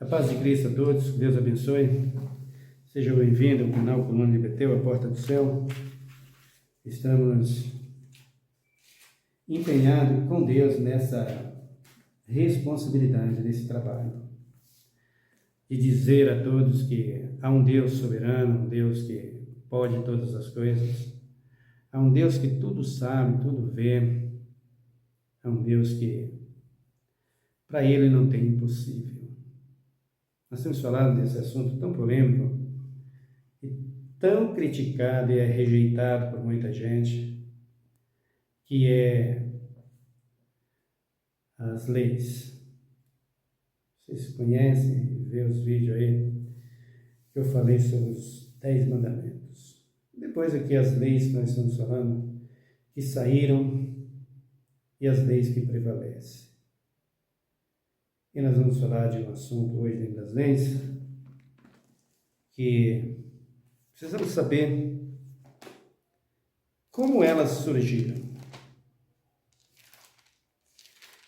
A paz de Cristo a todos, que Deus abençoe. Seja bem-vindo ao canal Coluna de Betel, a porta do céu. Estamos empenhados com Deus nessa responsabilidade, nesse trabalho. De dizer a todos que há um Deus soberano, um Deus que pode todas as coisas. Há um Deus que tudo sabe, tudo vê. Há um Deus que, para Ele, não tem impossível. Nós temos falado desse assunto tão polêmico e tão criticado e rejeitado por muita gente, que é as leis. Vocês conhecem, vê os vídeos aí, que eu falei sobre os 10 mandamentos. Depois aqui as leis que nós estamos falando, que saíram, e as leis que prevalecem. E nós vamos falar de um assunto hoje dentro das leis, que precisamos saber como elas surgiram.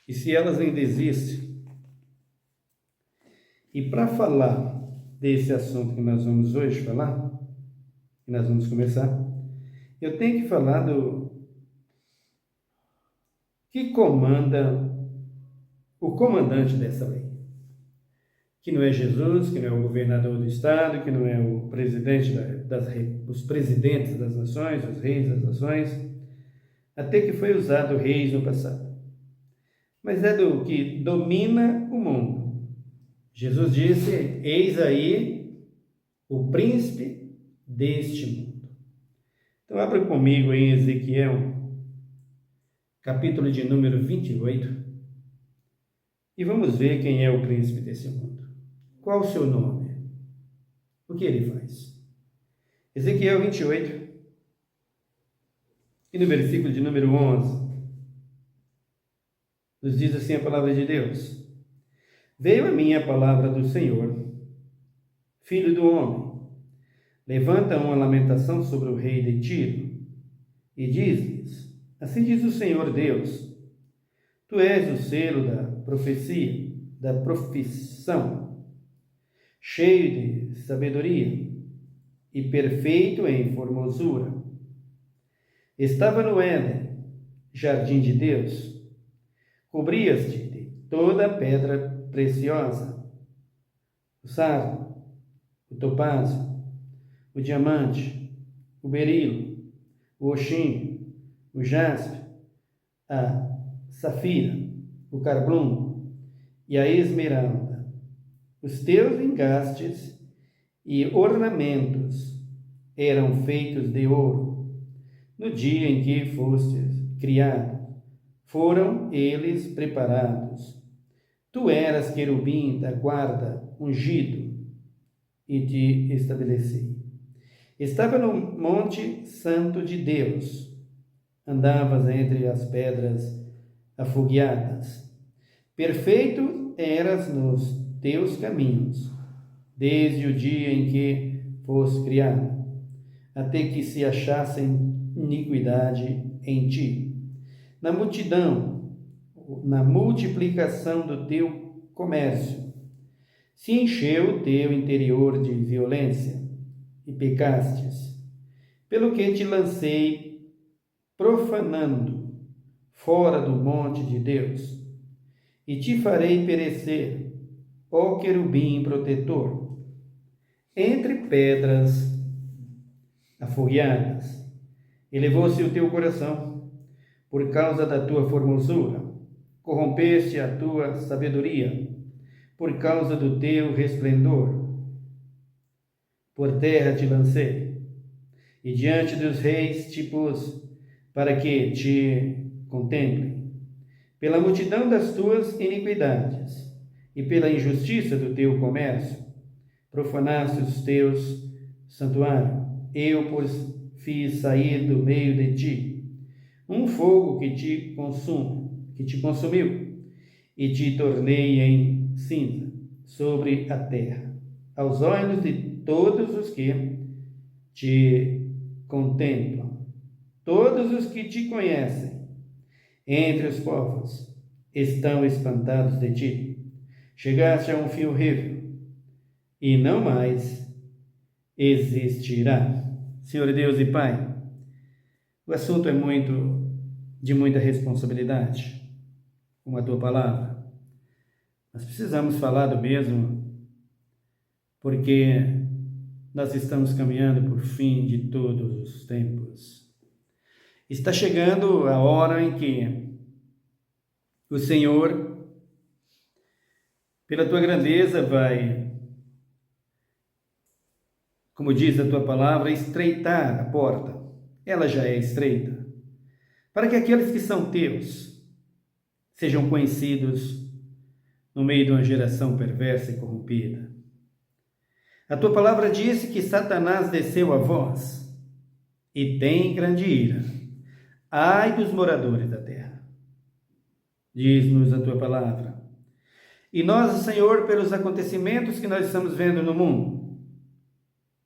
E se elas ainda existem. E para falar desse assunto que nós vamos hoje falar, que nós vamos começar, eu tenho que falar do que comanda o comandante dessa lei, que não é Jesus, que não é o governador do estado, que não é o presidente os presidentes das nações, os reis das nações, até que foi usado reis no passado. Mas é do que domina o mundo. Jesus disse: eis aí o príncipe deste mundo. Então abra comigo em Ezequiel, capítulo de número 28, e vamos ver quem é o príncipe desse mundo. Qual o seu nome? O que ele faz? Ezequiel 28, e no versículo de número 11, nos diz assim a palavra de Deus: veio a mim a palavra do Senhor, filho do homem, levanta uma lamentação sobre o rei de Tiro, e diz-lhes: assim diz o Senhor Deus, tu és o selo da profecia, da profissão, cheio de sabedoria e perfeito em formosura. Estava no Éden, jardim de Deus, cobrias-te de toda pedra preciosa, o sardio, o topázio, o diamante, o berilo, o oxim, o jaspe, a safira, o carbunclo e a esmeralda. Os teus engastes e ornamentos eram feitos de ouro. No dia em que fostes criado, foram eles preparados. Tu eras querubim da guarda, ungido, e te estabeleci. Estava no monte santo de Deus. Andavas entre as pedras afogueadas. Perfeito eras nos teus caminhos, desde o dia em que foste criado, até que se achassem iniquidade em ti. Na multidão, na multiplicação do teu comércio, se encheu o teu interior de violência, e pecastes, pelo que te lancei profanando fora do monte de Deus, e te farei perecer, ó querubim protetor, entre pedras afogueadas. Elevou-se o teu coração por causa da tua formosura, corrompeste a tua sabedoria por causa do teu resplendor. Por terra te lancei, e diante dos reis te pus, para que te contemplem. Pela multidão das tuas iniquidades e pela injustiça do teu comércio, profanaste os teus santuários. Eu, pois, fiz sair do meio de ti um fogo que te consumiu, e te tornei em cinza sobre a terra, aos olhos de todos os que te contemplam. Todos os que te conhecem entre os povos estão espantados de ti, chegaste a um fim horrível e não mais existirá. Senhor Deus e Pai, o assunto é de muita responsabilidade, como a tua palavra. Nós precisamos falar do mesmo, porque nós estamos caminhando por fim de todos os tempos. Está chegando a hora em que o Senhor, pela tua grandeza, vai, como diz a tua palavra, estreitar a porta. Ela já é estreita, para que aqueles que são teus sejam conhecidos no meio de uma geração perversa e corrompida. A tua palavra disse que Satanás desceu a vós e tem grande ira. Ai dos moradores da terra. Diz-nos a tua palavra. E nós, Senhor, pelos acontecimentos que nós estamos vendo no mundo,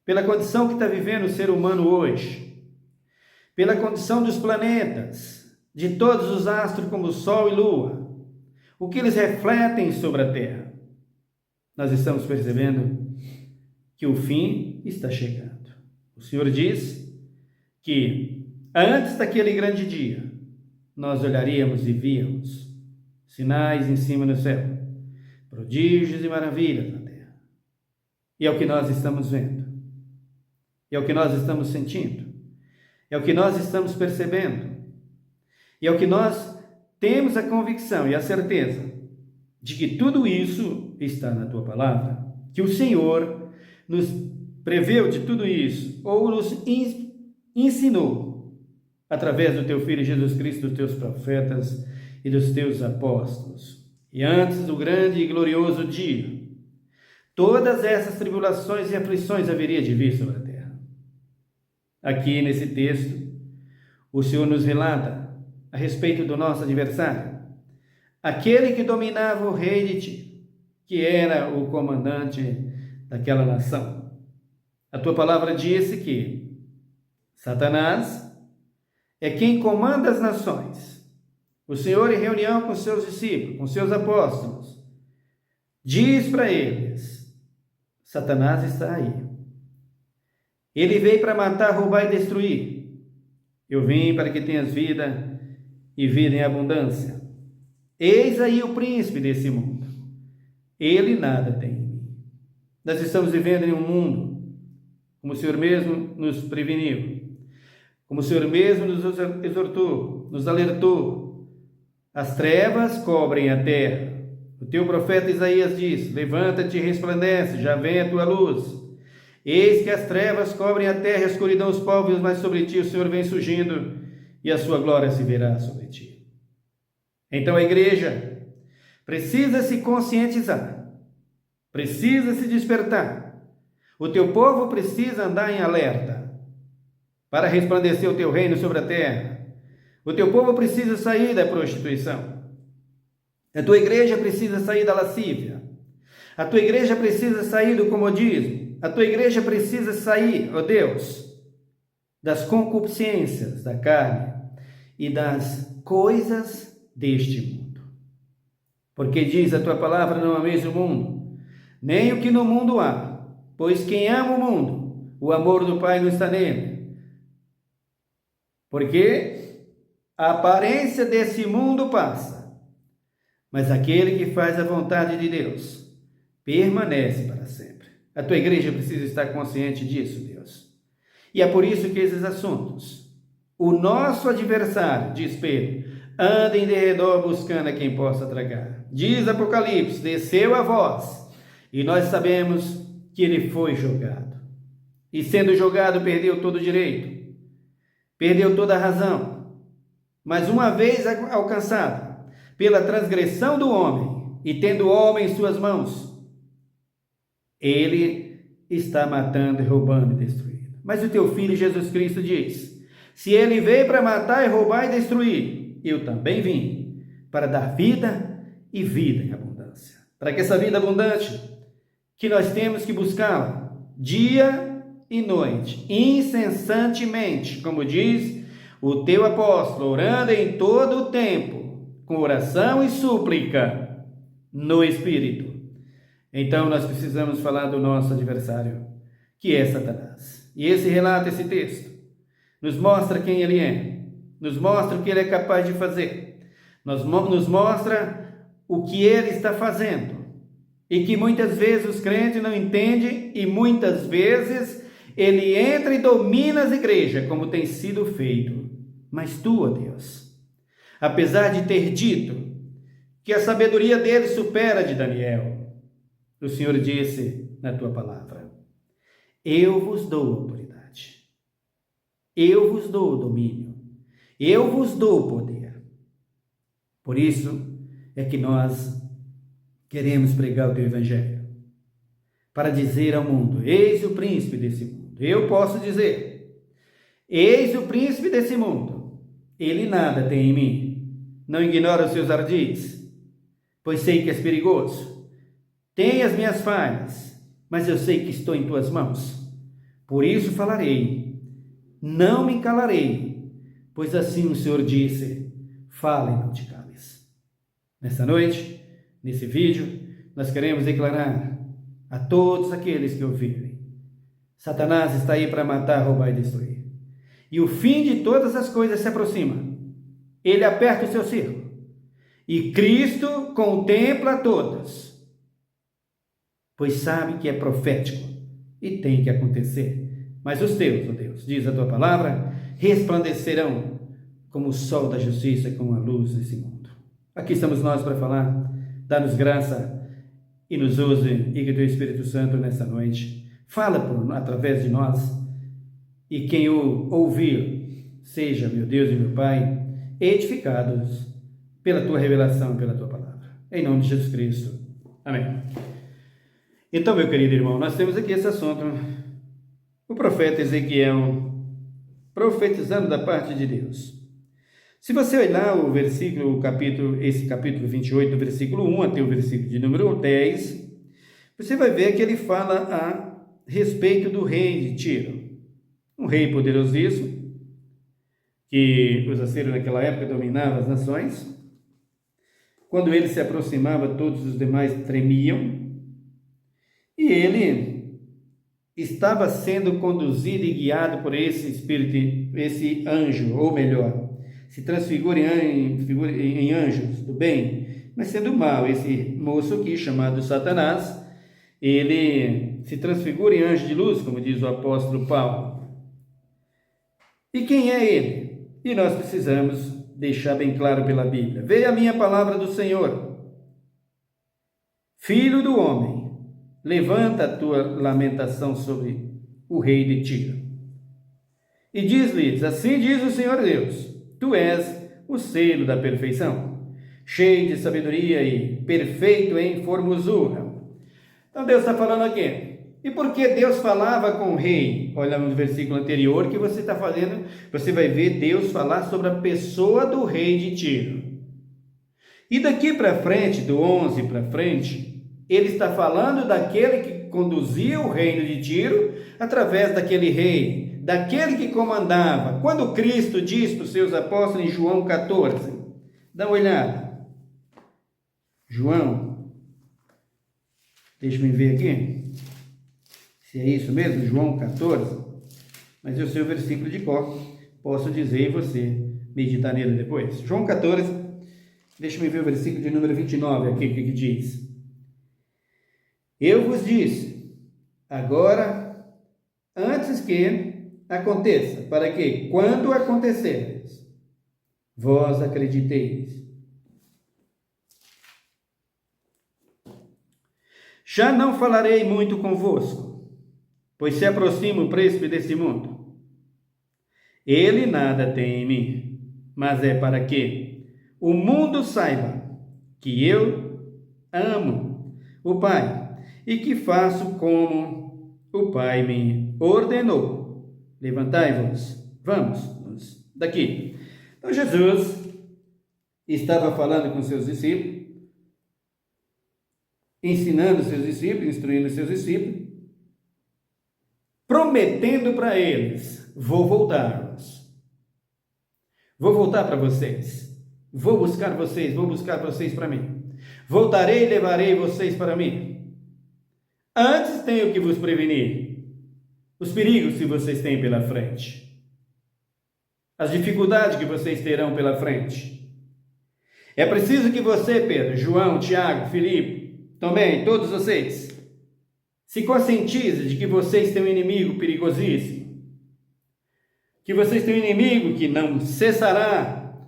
pela condição que está vivendo o ser humano hoje, pela condição dos planetas, de todos os astros como o Sol e Lua, o que eles refletem sobre a Terra, nós estamos percebendo que o fim está chegando. O Senhor diz que antes daquele grande dia, nós olharíamos e víamos sinais em cima do céu, prodígios e maravilhas na terra. E é o que nós estamos vendo, é o que nós estamos sentindo, é o que nós estamos percebendo, e é o que nós temos a convicção e a certeza de que tudo isso está na tua palavra, que o Senhor nos preveu de tudo isso, ou nos ensinou através do teu Filho Jesus Cristo, dos teus profetas e dos teus apóstolos. E antes do grande e glorioso dia, todas essas tribulações e aflições haveria de vir sobre a terra. Aqui nesse texto, o Senhor nos relata a respeito do nosso adversário, aquele que dominava o rei de Tiro, que era o comandante daquela nação. A tua palavra disse que Satanás é quem comanda as nações. O Senhor, em reunião com seus discípulos, com seus apóstolos, diz para eles: Satanás está aí. Ele veio para matar, roubar e destruir. Eu vim para que tenhas vida e vida em abundância. Eis aí o príncipe desse mundo. Ele nada tem em mim. Nós estamos vivendo em um mundo, como o Senhor mesmo nos preveniu, como o Senhor mesmo nos exortou, nos alertou. As trevas cobrem a terra. O teu profeta Isaías diz: levanta-te e resplandece, já vem a tua luz. Eis que as trevas cobrem a terra, a escuridão os povos, mas sobre ti o Senhor vem surgindo, e a sua glória se verá sobre ti. Então a igreja precisa se conscientizar, precisa se despertar. O teu povo precisa andar em alerta para resplandecer o teu reino sobre a terra. O teu povo precisa sair da prostituição. A tua igreja precisa sair da lascívia. A tua igreja precisa sair do comodismo. A tua igreja precisa sair, ó Deus, das concupiscências da carne e das coisas deste mundo. Porque diz a tua palavra: não ameis o mundo, nem o que no mundo há, pois quem ama o mundo, o amor do Pai não está nele. Porque a aparência desse mundo passa, mas aquele que faz a vontade de Deus permanece para sempre. A tua igreja precisa estar consciente disso, Deus. E é por isso que esses assuntos, o nosso adversário, diz Pedro, anda em derredor buscando a quem possa tragar. Diz Apocalipse: desceu a voz, e nós sabemos que ele foi jogado. E sendo jogado, perdeu todo o direito, perdeu toda a razão. Mas uma vez alcançado pela transgressão do homem, e tendo o homem em suas mãos, ele está matando, roubando e destruindo. Mas o teu Filho Jesus Cristo diz: se ele veio para matar e roubar e destruir, eu também vim para dar vida e vida em abundância. Para que essa vida abundante, que nós temos que buscá-la dia e noite, incessantemente, como diz o teu apóstolo, orando em todo o tempo, com oração e súplica no Espírito, Então nós precisamos falar do nosso adversário, que é Satanás. E esse relato, esse texto, nos mostra quem ele é, nos mostra o que ele é capaz de fazer, nos mostra o que ele está fazendo, e que muitas vezes os crentes não entendem, e muitas vezes ele entra e domina as igrejas, como tem sido feito. Mas tu, ó Deus, apesar de ter dito que a sabedoria dele supera a de Daniel, o Senhor disse na tua palavra: eu vos dou autoridade, eu vos dou domínio, eu vos dou poder. Por isso é que nós queremos pregar o teu evangelho, para dizer ao mundo: eis o príncipe desse mundo. Eu posso dizer: eis o príncipe desse mundo, ele nada tem em mim. Não ignora os seus ardis, pois sei que és perigoso. Tem as minhas falhas, mas eu sei que estou em tuas mãos. Por isso falarei, não me calarei, pois assim o Senhor disse: fala e não te cales. Nessa noite, nesse vídeo, nós queremos declarar a todos aqueles que ouvirem: Satanás está aí para matar, roubar e destruir. E o fim de todas as coisas se aproxima. Ele aperta o seu círculo. E Cristo contempla todas, pois sabe que é profético e tem que acontecer. Mas os teus, ó Deus, diz a tua palavra, resplandecerão como o sol da justiça, como a luz desse mundo. Aqui estamos nós para falar. Dá-nos graça e nos use, e que o teu Espírito Santo nessa noite fala através de nós, e quem o ouvir seja, meu Deus e meu Pai, edificados pela tua revelação e pela tua palavra. Em nome de Jesus Cristo. Amém. Então, meu querido irmão, nós temos aqui esse assunto, o profeta Ezequiel profetizando da parte de Deus. Se você olhar o versículo, esse capítulo 28, do versículo 1 até o versículo de número 10, você vai ver que ele fala a respeito do rei de Tiro, um rei poderosíssimo, que os assírios naquela época dominavam as nações. Quando ele se aproximava, todos os demais tremiam, e ele estava sendo conduzido e guiado por esse espírito, esse anjo, ou melhor, se transfigura em anjos do bem, mas sendo mal. Esse moço aqui, chamado Satanás, ele se transfigura em anjo de luz, como diz o apóstolo Paulo. E quem é ele? E nós precisamos deixar bem claro pela Bíblia. Veio a minha palavra do Senhor: filho do homem, levanta a tua lamentação sobre o rei de Tiro. E diz-lhes: assim diz o Senhor Deus, tu és o selo da perfeição, cheio de sabedoria e perfeito em formosura. Então Deus está falando aqui. E por que Deus falava com o rei? Olha no versículo anterior que você está fazendo, você vai ver Deus falar sobre a pessoa do rei de Tiro. E daqui para frente, do 11 para frente, ele está falando daquele que conduzia o reino de Tiro através daquele rei, daquele que comandava. Quando Cristo diz para os seus apóstolos em João 14, dá uma olhada. João, deixa-me ver aqui, se é isso mesmo, João 14, mas eu sei o versículo de cor, posso dizer e você meditar nele depois. João 14, deixa-me ver o versículo de número 29 aqui, o que diz? Eu vos disse, agora, antes que aconteça, para que, quando acontecer, vós acrediteis. Já não falarei muito convosco, pois se aproxima o príncipe desse mundo. Ele nada tem em mim, mas é para que o mundo saiba que eu amo o Pai e que faço como o Pai me ordenou. Levantai-vos, vamos daqui. Então Jesus estava falando com seus discípulos, ensinando seus discípulos, instruindo seus discípulos, prometendo para eles: vou voltar para vocês, vou buscar vocês para mim, voltarei e levarei vocês para mim. Antes tenho que vos prevenir os perigos que vocês têm pela frente, as dificuldades que vocês terão pela frente. É preciso que você, Pedro, João, Tiago, Filipe, também, todos vocês, se conscientize de que vocês têm um inimigo perigosíssimo, que vocês têm um inimigo que não cessará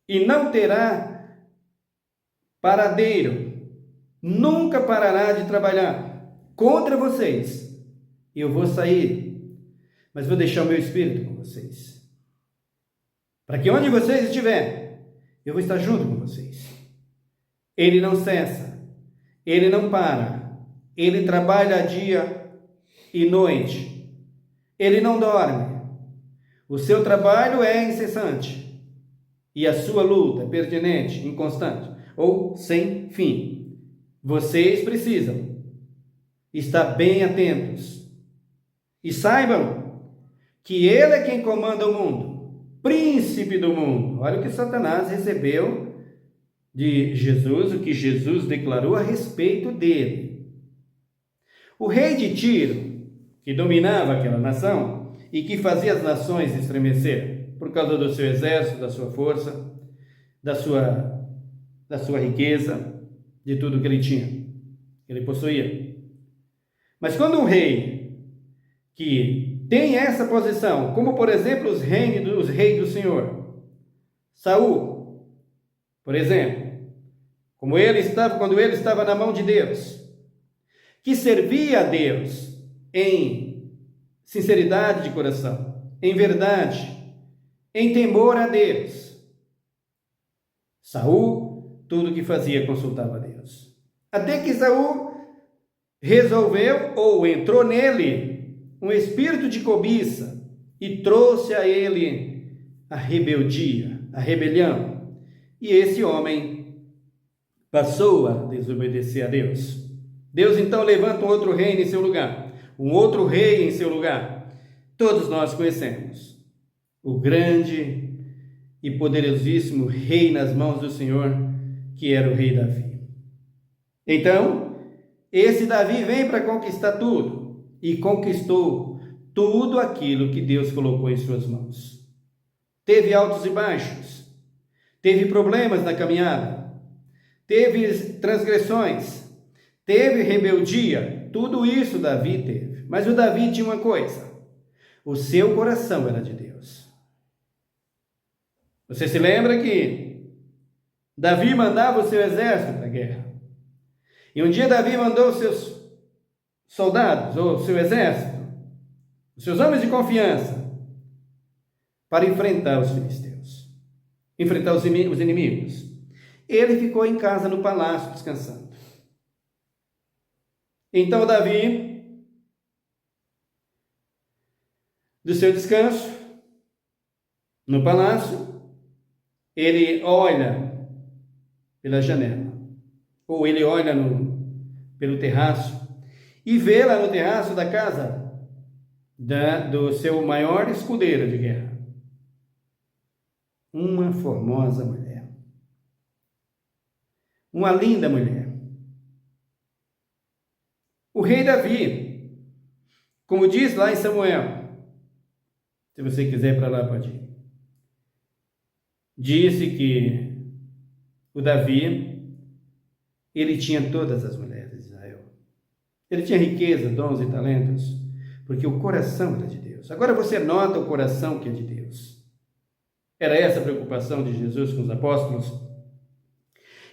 e não terá paradeiro, nunca parará de trabalhar contra vocês. Eu vou sair, mas vou deixar o meu espírito com vocês, para que onde vocês estiverem, eu vou estar junto com vocês. Ele não cessa, ele não para, ele trabalha dia e noite, ele não dorme. O seu trabalho é incessante e a sua luta é pertinente, inconstante ou sem fim. Vocês precisam estar bem atentos e saibam que ele é quem comanda o mundo, príncipe do mundo. Olha o que Satanás recebeu de Jesus, o que Jesus declarou a respeito dele. O rei de Tiro, que dominava aquela nação e que fazia as nações estremecer por causa do seu exército, da sua força, da sua riqueza, de tudo que ele tinha, que ele possuía. Mas quando um rei que tem essa posição, como por exemplo os reis do Senhor, Saul, por exemplo, quando ele estava na mão de Deus, que servia a Deus em sinceridade de coração, em verdade, em temor a Deus. Saul, tudo que fazia, consultava a Deus. Até que Saul resolveu, ou entrou nele, um espírito de cobiça e trouxe a ele a rebeldia, a rebelião. E esse homem passou a desobedecer a Deus. Deus então levanta um outro reino em seu lugar, um outro rei em seu lugar. Todos nós conhecemos o grande e poderosíssimo rei nas mãos do Senhor, que era o rei Davi. Então, esse Davi vem para conquistar tudo, e conquistou tudo aquilo que Deus colocou em suas mãos. Teve altos e baixos, teve problemas na caminhada, teve transgressões, teve rebeldia, tudo isso Davi teve. Mas o Davi tinha uma coisa: o seu coração era de Deus. Você se lembra que Davi mandava o seu exército para a guerra. E um dia Davi mandou os seus soldados, ou o seu exército, os seus homens de confiança, para enfrentar os filisteus, enfrentar os inimigos. Ele ficou em casa no palácio descansando. Então Davi, do seu descanso no palácio, ele olha pela janela, ou ele olha pelo terraço, e vê lá no terraço da casa do seu maior escudeiro de guerra uma formosa mulher, uma linda mulher. O rei Davi, como diz lá em Samuel, se você quiser ir para lá, pode ir, disse que o Davi, ele tinha todas as mulheres de Israel. Ele tinha riqueza, dons e talentos, porque o coração era de Deus. Agora você nota o coração que é de Deus. Era essa a preocupação de Jesus com os apóstolos.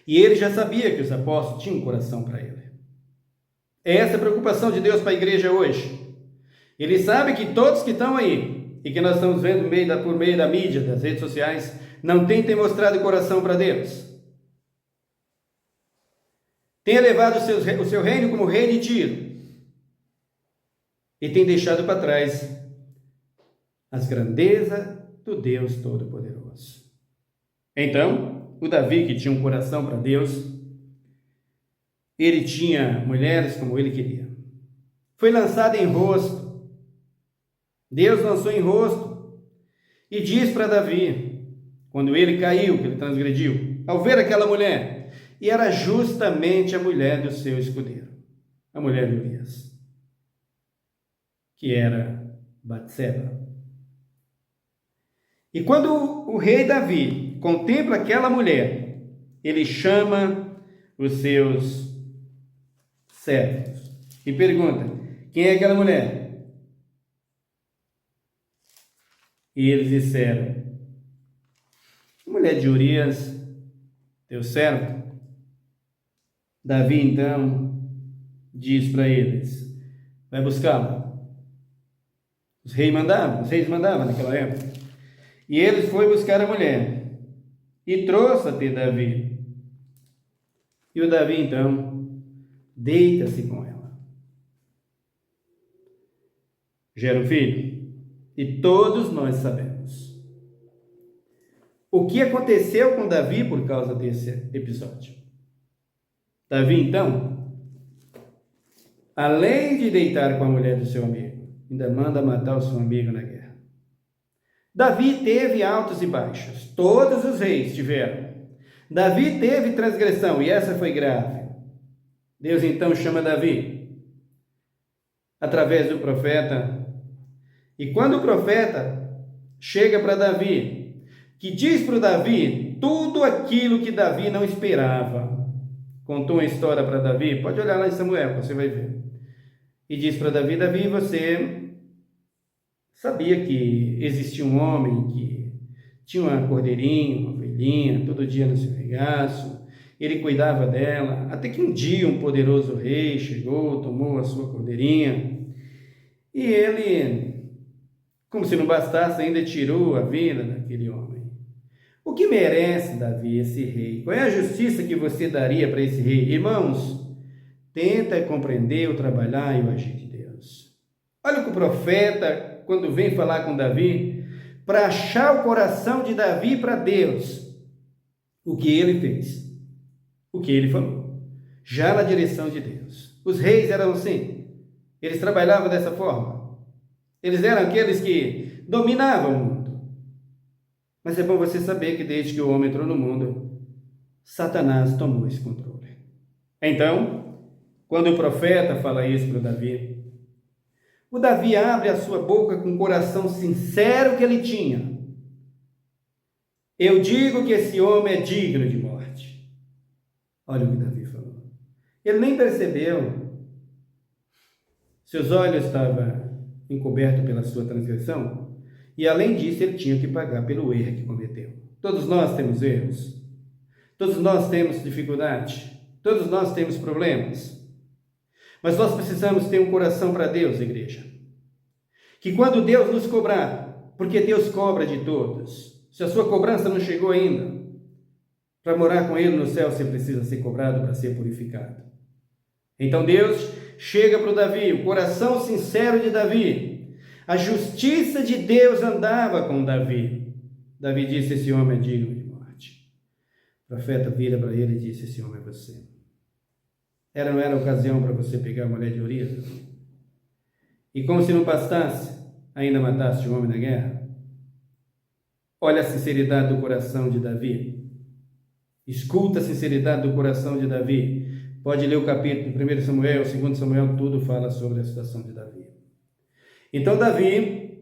E ele já sabia que os apóstolos tinham um coração para ele. É essa a preocupação de Deus para a igreja hoje. Ele sabe que todos que estão aí, e que nós estamos vendo por meio da mídia, das redes sociais, não tem mostrado o coração para Deus. Tem elevado o seu reino como rei de Tiro. E tem deixado para trás as grandezas do Deus Todo-Poderoso. Então, o Davi, que tinha um coração para Deus, ele tinha mulheres como ele queria. Foi lançado em rosto. Deus lançou em rosto e diz para Davi, quando ele caiu, que ele transgrediu, ao ver aquela mulher, e era justamente a mulher do seu escudeiro. a mulher de Urias, que era Batseba. E quando o rei Davi contempla aquela mulher, ele chama os seus servos e pergunta: quem é aquela mulher? E eles disseram: a mulher de Urias, teu servo. Davi então diz para eles: vai buscá-la. Os reis mandavam naquela época. E eles foram buscar a mulher e trouxe até Davi. E o Davi então deita-se com ela. Gera um filho. E todos nós sabemos o que aconteceu com Davi por causa desse episódio. Davi então, além de deitar com a mulher do seu amigo, ainda manda matar o seu amigo na guerra. Davi teve altos e baixos. Todos os reis tiveram. Davi teve transgressão, e essa foi grave. Deus então chama Davi através do profeta. E quando o profeta chega para Davi, que diz para o Davi tudo aquilo que Davi não esperava, contou uma história para Davi, pode olhar lá em Samuel, você vai ver. E diz para Davi: Davi, você sabia que existia um homem que tinha uma cordeirinha, uma ovelhinha, todo dia no seu regaço, ele cuidava dela, até que um dia um poderoso rei chegou, tomou a sua cordeirinha, e ele, como se não bastasse, ainda tirou a vida daquele homem. O que merece, Davi, esse rei? Qual é a justiça que você daria para esse rei? Irmãos, tenta compreender o trabalhar e o agir de Deus. Olha o que o profeta, quando vem falar com Davi, para achar o coração de Davi para Deus, o que ele fez, o que ele falou, já na direção de Deus. Os reis eram assim, eles trabalhavam dessa forma, eles eram aqueles que dominavam o mundo. Mas é bom você saber que desde que o homem entrou no mundo, Satanás tomou esse controle. Então, quando o profeta fala isso para o Davi abre a sua boca com o coração sincero que ele tinha. Eu digo que esse homem é digno de morte. Olha o que Davi falou. Ele nem percebeu. Seus olhos estavam encobertos pela sua transgressão. E além disso, ele tinha que pagar pelo erro que cometeu. Todos nós temos erros. Todos nós temos dificuldade. Todos nós temos problemas. Mas nós precisamos ter um coração para Deus, igreja. Que quando Deus nos cobrar, porque Deus cobra de todos, se a sua cobrança não chegou ainda, para morar com Ele no céu, você precisa ser cobrado para ser purificado. Então Deus chega para o Davi, o coração sincero de Davi. A justiça de Deus andava com Davi. Davi disse: esse homem é digno de morte. O profeta vira para ele e disse: esse homem é você. Não era ocasião para você pegar a mulher de Urias? E como se não bastasse, ainda mataste o homem na guerra? Olha a sinceridade do coração de Davi. Escuta a sinceridade do coração de Davi. Pode ler o capítulo de 1 Samuel, 2 Samuel, tudo fala sobre a situação de Davi. Então Davi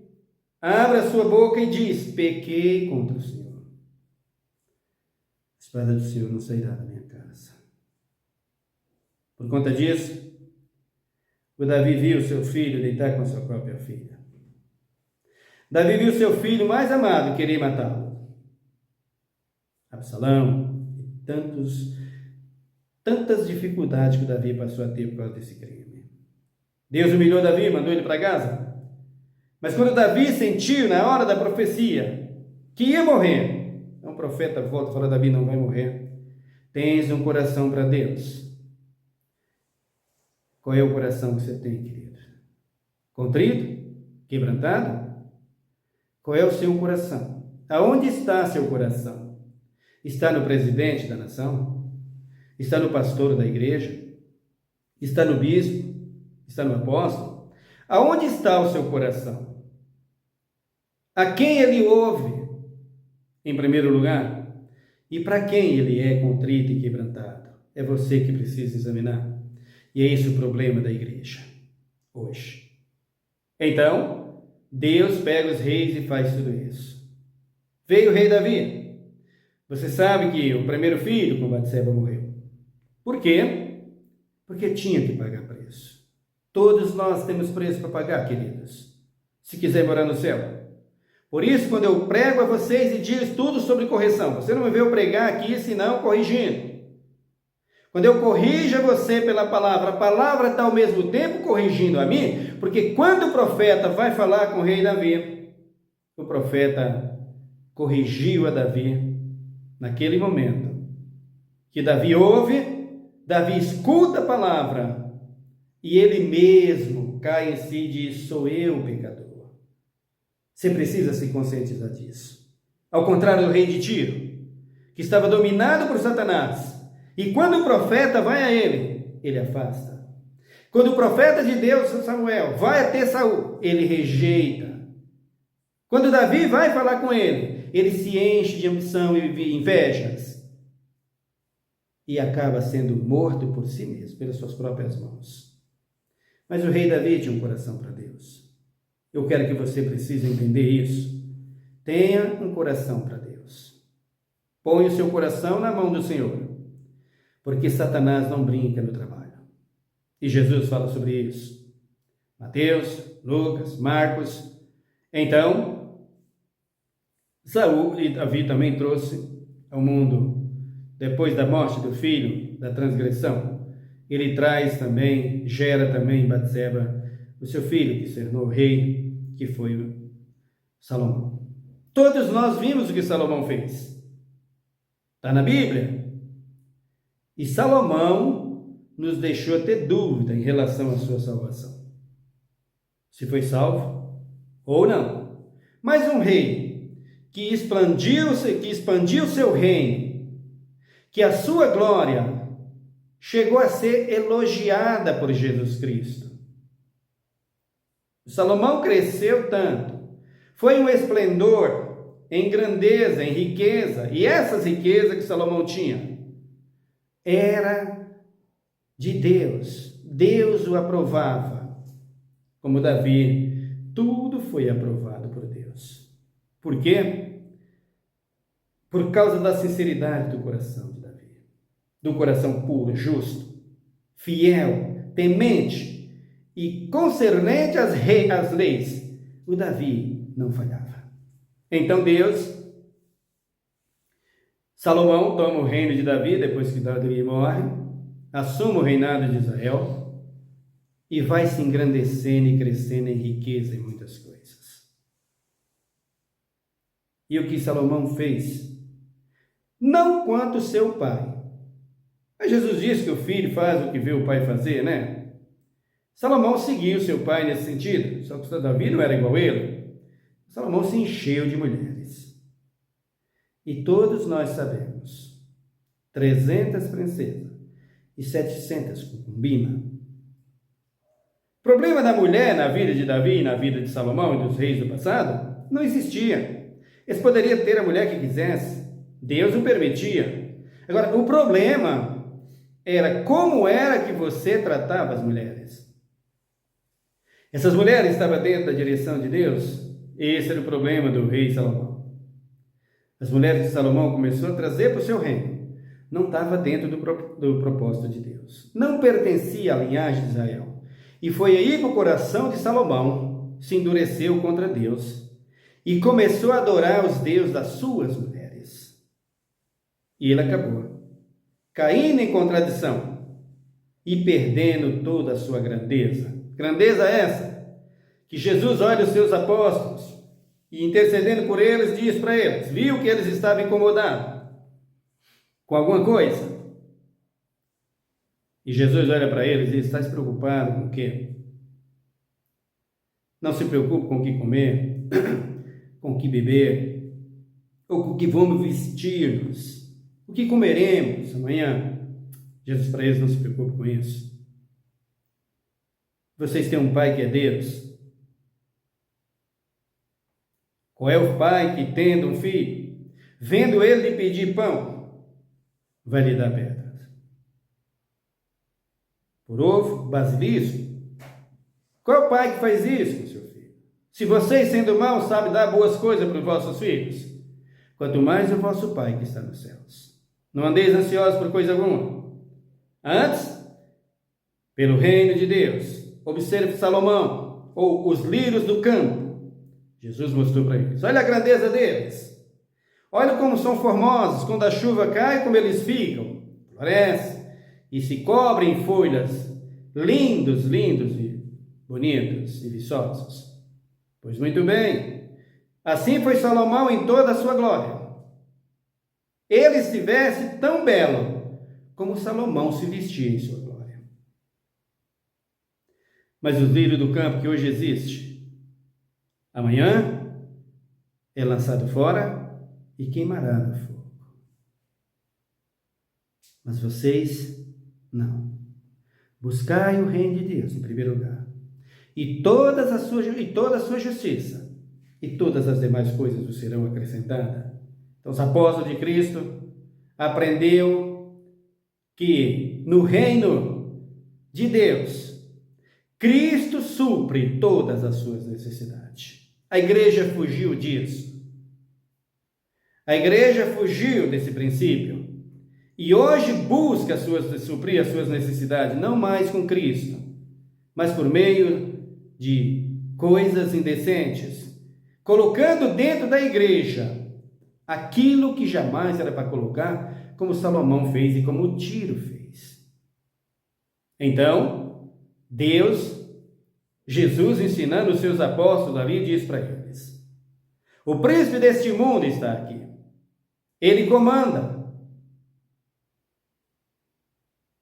abre a sua boca e diz: pequei contra o Senhor. A espada do Senhor não sairá da minha casa. Por conta disso, o Davi viu seu filho deitar com sua própria filha. Davi viu seu filho mais amado querer matá-lo. Absalão e tantas dificuldades que o Davi passou a ter por causa desse crime. Deus humilhou Davi, mandou ele para casa. Mas quando Davi sentiu, na hora da profecia, que ia morrer, então o profeta volta e fala: Davi não vai morrer. Tens um coração para Deus. Qual é o coração que você tem, querido? Contrito? Quebrantado? Qual é o seu coração? Aonde está seu coração? Está no presidente da nação? Está no pastor da igreja? Está no bispo? Está no apóstolo? Aonde está o seu coração? A quem ele ouve, em primeiro lugar? E para quem ele é contrito e quebrantado? É você que precisa examinar. E é esse o problema da igreja hoje. Então, Deus pega os reis e faz tudo isso. Veio o rei Davi. Você sabe que o primeiro filho com Batseba morreu. Por quê? Porque tinha que pagar preço. Todos nós temos preço para pagar, queridos, se quiser morar no céu. Por isso, quando eu prego a vocês e digo tudo sobre correção, você não me veio pregar aqui senão corrigindo. Quando eu corrijo você pela palavra, a palavra está ao mesmo tempo corrigindo a mim, porque quando o profeta vai falar com o rei Davi, o profeta corrigiu a Davi naquele momento. Que Davi ouve, Davi escuta a palavra, e ele mesmo cai em si e diz: sou eu o pecador. Você precisa se conscientizar disso. Ao contrário do rei de Tiro, que estava dominado por Satanás, e quando o profeta vai a ele afasta. Quando o profeta de Deus, Samuel, vai até Saul, ele rejeita. Quando Davi vai falar com ele se enche de ambição e invejas. E acaba sendo morto por si mesmo, pelas suas próprias mãos. Mas o rei Davi tinha um coração para Deus. Eu quero que você precise entender isso. Tenha um coração para Deus. Põe o seu coração na mão do Senhor. Porque Satanás não brinca no trabalho. E Jesus fala sobre isso. Mateus, Lucas, Marcos. Então, Saul e Davi também trouxe ao mundo, depois da morte do filho, da transgressão, ele traz também, gera também em Batseba, o seu filho, que se tornou rei, que foi Salomão. Todos nós vimos o que Salomão fez. Está na Bíblia. E Salomão nos deixou ter dúvida em relação à sua salvação. Se foi salvo ou não. Mas um rei que expandiu seu reino, que a sua glória chegou a ser elogiada por Jesus Cristo. Salomão cresceu tanto, foi um esplendor em grandeza, em riqueza, e essas riquezas que Salomão tinha era de Deus. Deus o aprovava. Como Davi, tudo foi aprovado por Deus. Por quê? Por causa da sinceridade do coração de Davi. Do coração puro, justo, fiel, temente e concernente às leis. O Davi não falhava. Então Salomão toma o reino de Davi, depois que Davi morre, assume o reinado de Israel e vai se engrandecendo e crescendo em riqueza em muitas coisas. E o que Salomão fez? Não quanto seu pai. Mas Jesus disse que o filho faz o que vê o pai fazer, né? Salomão seguiu seu pai nesse sentido, só que Davi não era igual a ele. Salomão se encheu de mulheres. E todos nós sabemos, 300 princesas e 700 concubinas. O problema da mulher na vida de Davi, na vida de Salomão e dos reis do passado, não existia. Eles poderiam ter a mulher que quisesse, Deus o permitia. Agora, o problema era como era que você tratava as mulheres. Essas mulheres estavam dentro da direção de Deus? Esse era o problema do rei Salomão. As mulheres de Salomão começou a trazer para o seu reino. Não estava dentro do propósito de Deus. Não pertencia à linhagem de Israel. E foi aí que o coração de Salomão se endureceu contra Deus e começou a adorar os deuses das suas mulheres. E ele acabou caindo em contradição e perdendo toda a sua grandeza. Grandeza essa que Jesus olha os seus apóstolos e intercedendo por eles, diz para eles, viu que eles estavam incomodados com alguma coisa. E Jesus olha para eles e diz, está se preocupado com o quê? Não se preocupe com o que comer, com o que beber, ou com o que vamos vestir-nos, o que comeremos amanhã. Jesus para eles não se preocupe com isso. Vocês têm um pai que é Deus. Qual é o pai que, tendo um filho, vendo ele lhe pedir pão, vai lhe dar pedras? por ovo, basilisco? Qual pai que faz isso com seu filho? Se vocês, sendo maus, sabem dar boas coisas para os vossos filhos, quanto mais o vosso Pai que está nos céus. Não andeis ansiosos por coisa alguma. Antes, pelo reino de Deus, observe Salomão, ou os lírios do campo. Jesus mostrou para eles. Olha a grandeza deles. Olha como são formosos, quando a chuva cai, como eles ficam. Florescem e se cobrem em folhas. Lindos, lindos e bonitos e viçosos. Pois muito bem, assim foi Salomão em toda a sua glória. Ele estivesse tão belo como Salomão se vestia em sua glória. Mas o lírio do campo que hoje existe, amanhã é lançado fora e queimará no fogo. Mas vocês não. Buscai o reino de Deus em primeiro lugar, e toda a sua justiça, e todas as demais coisas vos serão acrescentadas. Então, os apóstolos de Cristo aprendeu que no reino de Deus, Cristo supre todas as suas necessidades. A igreja fugiu disso. A igreja fugiu desse princípio e hoje busca suprir as suas necessidades, não mais com Cristo, mas por meio de coisas indecentes, colocando dentro da igreja aquilo que jamais era para colocar, como Salomão fez e como Tiro fez. Então, Jesus ensinando os seus apóstolos ali, diz para eles: o príncipe deste mundo está aqui. Ele comanda.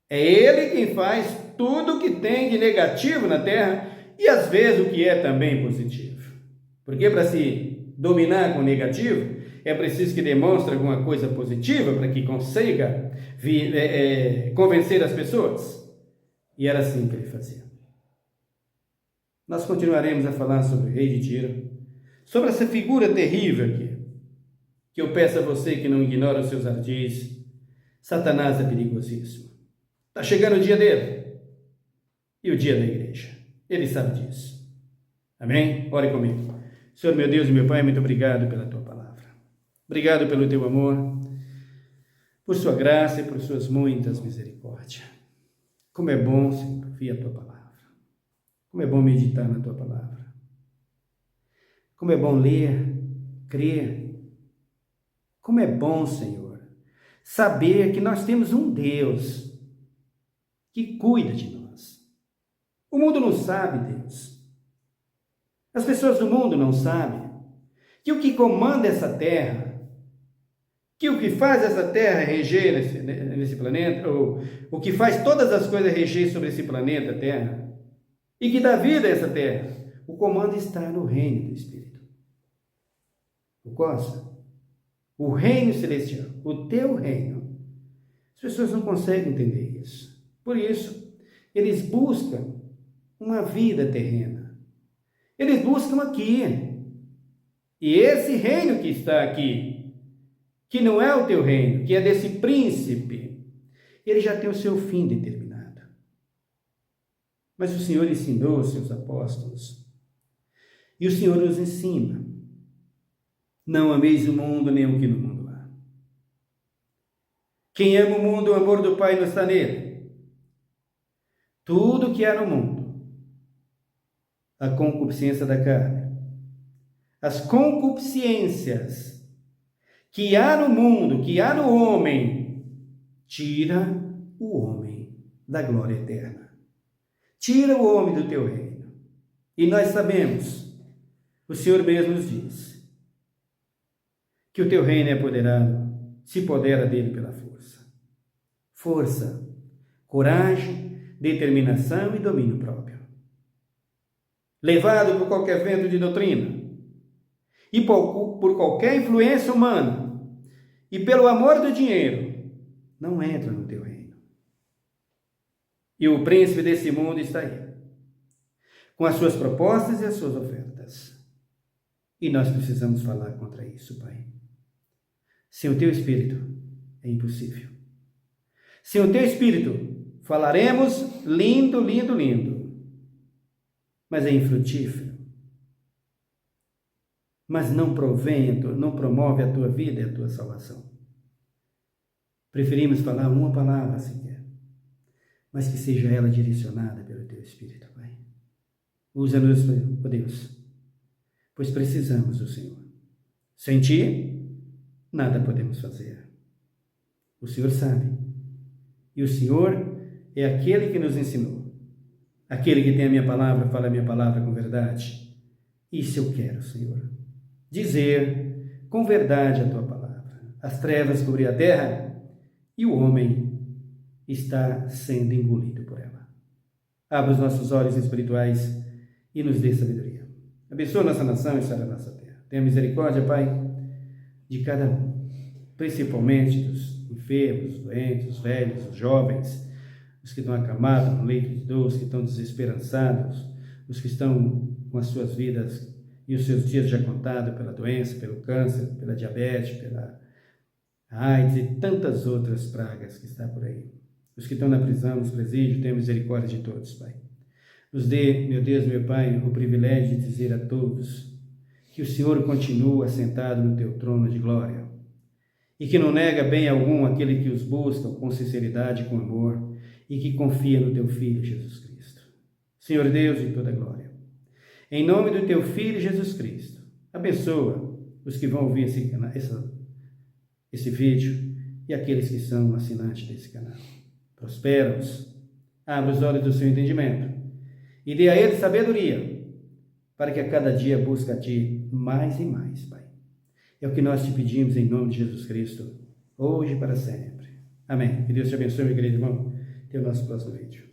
É ele quem faz tudo o que tem de negativo na terra e às vezes o que é também positivo. Porque para se dominar com o negativo, é preciso que demonstre alguma coisa positiva para que consiga convencer as pessoas. E era assim que ele fazia. Nós continuaremos a falar sobre o rei de Tiro, sobre essa figura terrível aqui, que eu peço a você que não ignore os seus ardis. Satanás é perigosíssimo. Está chegando o dia dele e o dia da igreja. Ele sabe disso. Amém? Ore comigo. Senhor, meu Deus e meu Pai, muito obrigado pela tua palavra. Obrigado pelo teu amor, por sua graça e por suas muitas misericórdias. Como é bom, Senhor, ouvir a tua palavra. Como é bom meditar na tua palavra. Como é bom ler, crer. Como é bom, Senhor, saber que nós temos um Deus que cuida de nós. O mundo não sabe, Deus. As pessoas do mundo não sabem que o que comanda essa terra, que o que faz essa terra reger nesse planeta, ou o que faz todas as coisas reger sobre esse planeta Terra, e que dá vida a essa terra, o comando está no reino do Espírito. O Costa, o reino celestial, o teu reino. As pessoas não conseguem entender isso. Por isso, eles buscam uma vida terrena. Eles buscam aqui. E esse reino que está aqui, que não é o teu reino, que é desse príncipe, ele já tem o seu fim determinado. Mas o Senhor ensinou os seus apóstolos. E o Senhor nos ensina. Não ameis o mundo, nem o que no mundo há. Quem ama o mundo, o amor do Pai não está nele. Tudo que há no mundo, a concupiscência da carne, as concupiscências que há no mundo, que há no homem, tira o homem da glória eterna. Tira o homem do teu reino. E nós sabemos, o Senhor mesmo nos diz, que o teu reino é apoderado, se podera dele pela força. Força, coragem, determinação e domínio próprio. Levado por qualquer vento de doutrina e por qualquer influência humana e pelo amor do dinheiro, não entra no teu reino. E o príncipe desse mundo está aí, com as suas propostas e as suas ofertas. E nós precisamos falar contra isso, Pai. Sem o teu Espírito é impossível. Sem o teu Espírito Falaremos lindo, lindo, lindo, mas é infrutífero. Mas não promove a tua vida e a tua salvação. Preferimos falar uma palavra sequer, mas que seja ela direcionada pelo teu Espírito, Pai. Usa-nos, ó Deus, pois precisamos do Senhor. Sem ti, nada podemos fazer. O Senhor sabe. E o Senhor é aquele que nos ensinou. Aquele que tem a minha palavra, fala a minha palavra com verdade. Isso eu quero, Senhor. Dizer com verdade a tua palavra. As trevas cobriram a terra e o homem está sendo engolido por ela. Abra os nossos olhos espirituais e nos dê sabedoria. Abençoa nossa nação e sara a nossa terra. Tenha misericórdia, Pai, de cada um, principalmente dos enfermos, os doentes, os velhos, os jovens, os que estão acamados no leito de dor, os que estão desesperançados, os que estão com as suas vidas e os seus dias já contados pela doença, pelo câncer, pela diabetes, pela AIDS e tantas outras pragas que está por aí. Os que estão na prisão, nos presídios, tenha misericórdia de todos, Pai. Nos dê, meu Deus, meu Pai, o privilégio de dizer a todos que o Senhor continua sentado no teu trono de glória e que não nega bem algum aquele que os busca com sinceridade e com amor e que confia no teu Filho Jesus Cristo. Senhor Deus de toda glória, em nome do teu Filho Jesus Cristo, abençoa os que vão ouvir esse vídeo e aqueles que são assinantes desse canal. Prospera-os, abra os olhos do seu entendimento e dê a eles sabedoria, para que a cada dia busque a Ti mais e mais, Pai. É o que nós te pedimos em nome de Jesus Cristo, hoje e para sempre. Amém. Que Deus te abençoe, meu querido irmão. Até o nosso próximo vídeo.